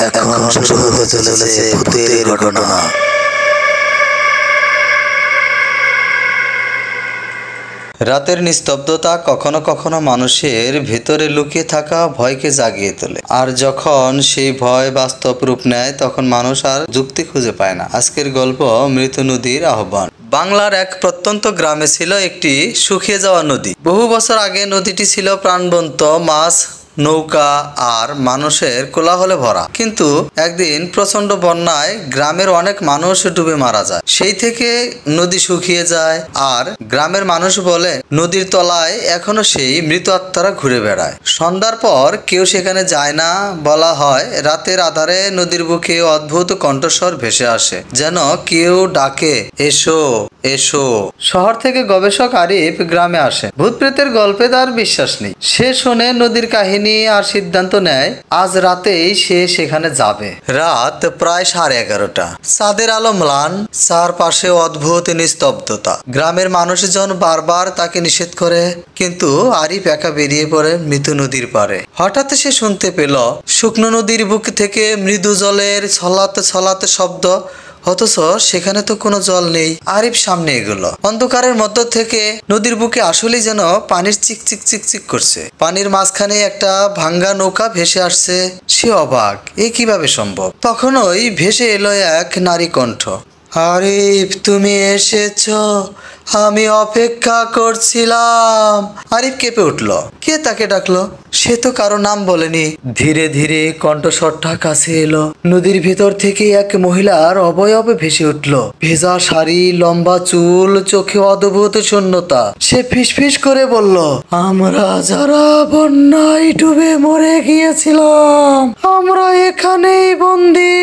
এখন শুরু হতে চলেছে ভূতের ঘটনা। রাতের নিস্তব্ধতা কখনো কখনো মানুষের ভেতরে লুকিয়ে থাকা ভয়কে জাগিয়ে তোলে, আর যখন সেই ভয় বাস্তব রূপ নেয় তখন মানুষ আর যুক্তি খুঁজে পায় না। আজকের গল্প মৃত নদীর আহ্বান। বাংলার এক প্রত্যন্ত গ্রামে ছিল একটি শুকিয়ে যাওয়া নদী। বহু বছর আগে নদীটি ছিল প্রাণবন্ত মাছ, নৌকা আর মানুষের কোলাহলে ভরা। কিন্তু একদিন প্রচন্ড বন্যায় গ্রামের অনেক মানুষ ডুবে মারা যায়। সেই থেকে নদী শুকিয়ে যায়, আর গ্রামের মানুষ বলে নদীর তলায় এখনো সেই মৃত আত্মারা ঘুরে বেড়ায়। সন্ধ্যার পর কেউ সেখানে যায় না। বলা হয় রাতের আধারে নদীর বুকে অদ্ভুত কণ্ঠস্বর ভেসে আসে, যেন কেউ ডাকে, এসো এসো। শহর থেকে গবেষক আরিফ গ্রামে আসে। ভূত প্রেতের গল্পে তার বিশ্বাস নেই। সে শোনে নদীর কাহিনী আর সিদ্ধান্ত নেয় আজ রাতেই সে সেখানে যাবে। রাত প্রায় 11:30। চাঁদের আলো ম্লান, চারপাশে অদ্ভুত নিস্তব্ধতা। গ্রামের মানুষজন বারবার তাকে নিষেধ করে, কিন্তু আরিফ একা বেরিয়ে পড়ে মৃত নদীর পারে। হঠাৎ সে শুনতে পেল শুকনো নদীর বুক থেকে মৃদু জলের ছলাতে ছলাতে শব্দ, অথচ সেখানে তো কোনো জল নেই। আরিফ সামনে এগোলো। অন্ধকারের মধ্য থেকে নদীর বুকে আসলেই যেন পানির চিকচিক চিকচিক করছে। পানির মাঝখানে একটা ভাঙ্গা নৌকা ভেসে আসছে। সে অবাক, এ কিভাবে সম্ভব? তখনই ভেসে এলো এক নারী কণ্ঠ। আরিফ, তুমি এসেছো, আমি অপেক্ষা করছিলাম। আরিফ কেঁপে উঠল। কে তাকে ডাকলো? সে তো কারো নাম বলেনি। ধীরে ধীরে কণ্ঠস্বরটা কাছে এলো। নদীর ভেতর থেকে এক মহিলার অবয়ব ভেসে উঠল। ভেজা শাড়ি, লম্বা চুল, চোখে অদ্ভুত শূন্যতা। সে ফিসফিস করে বলল, আমরা যারা বন্যায় ডুবে মরে গিয়েছিলাম, আমরা এখানেই বন্দি,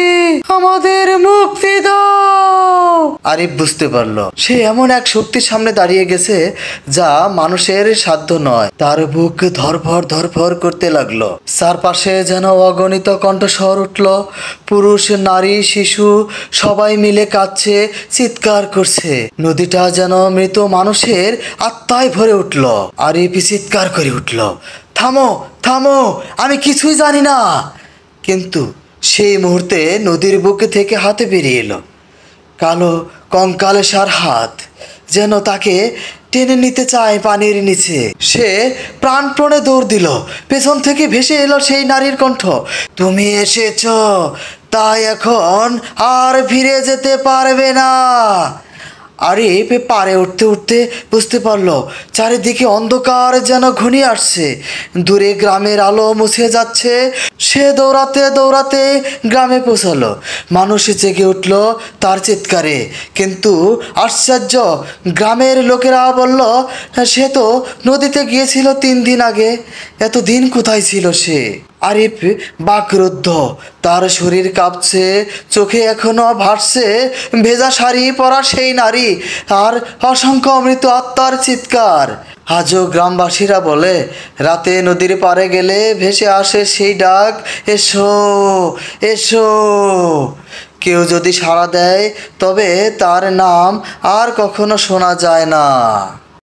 আমাদের মুক্তি দাও। আরিফ বুঝতে পারলো সে এমন এক শক্তির সামনে দাঁড়িয়ে গেছে যা মানুষের সাধ্য নয়। তার বুক ধরফর ধরফর করতে লাগলো। চারপাশে যেন অগণিত কণ্ঠস্বর উঠল। পুরুষ, নারী, শিশু সবাই মিলে কাঁদছে, চিৎকার করছে। নদীটা যেন মৃত মানুষের আত্মায় ভরে উঠল। আরিফ চিৎকার করে উঠল, থামো থামো, আমি কিছুই জানি না। কিন্তু সেই মুহূর্তে নদীর বুক থেকে হাতে বেরিয়ে এলো কালো কঙ্কালেসার হাত, যেন তাকে টেনে নিতে চায় পানির নিচে। সে প্রাণপণে দৌড় দিল। পেছন থেকে ভেসে এলো সেই নারীর কণ্ঠ, তুমি এসেছ, তাই এখন আর ফিরে যেতে পারবে না। আরিফ পারে উঠতে উঠতে বুঝতে পারলো চারিদিকে অন্ধকার যেন ঘনিয়ে আসছে। দূরে গ্রামের আলো মুছে যাচ্ছে। সে দৌড়াতে দৌড়াতে গ্রামে পৌঁছালো। মানুষ জেগে উঠল তার চিৎকারে। কিন্তু আশ্চর্য, গ্রামের লোকেরা বলল সে তো নদীতে গিয়েছিল 3 দিন আগে। এতদিন কোথায় ছিল সে? আরিফ বাকরুদ্ধ, তার শরীর কাঁপছে, চোখে এখনো ভাসছে ভেজা শাড়ি পরা সেই নারী আর অসংখ্য মৃত আত্মার চিৎকার। আজও গ্রামবাসীরা বলে রাতে নদীর পাড়ে গেলে ভেসে আসে সেই ডাক, এসো এসো। কেউ যদি সাড়া দেয় তবে তার নাম আর কখনো শোনা যায় না।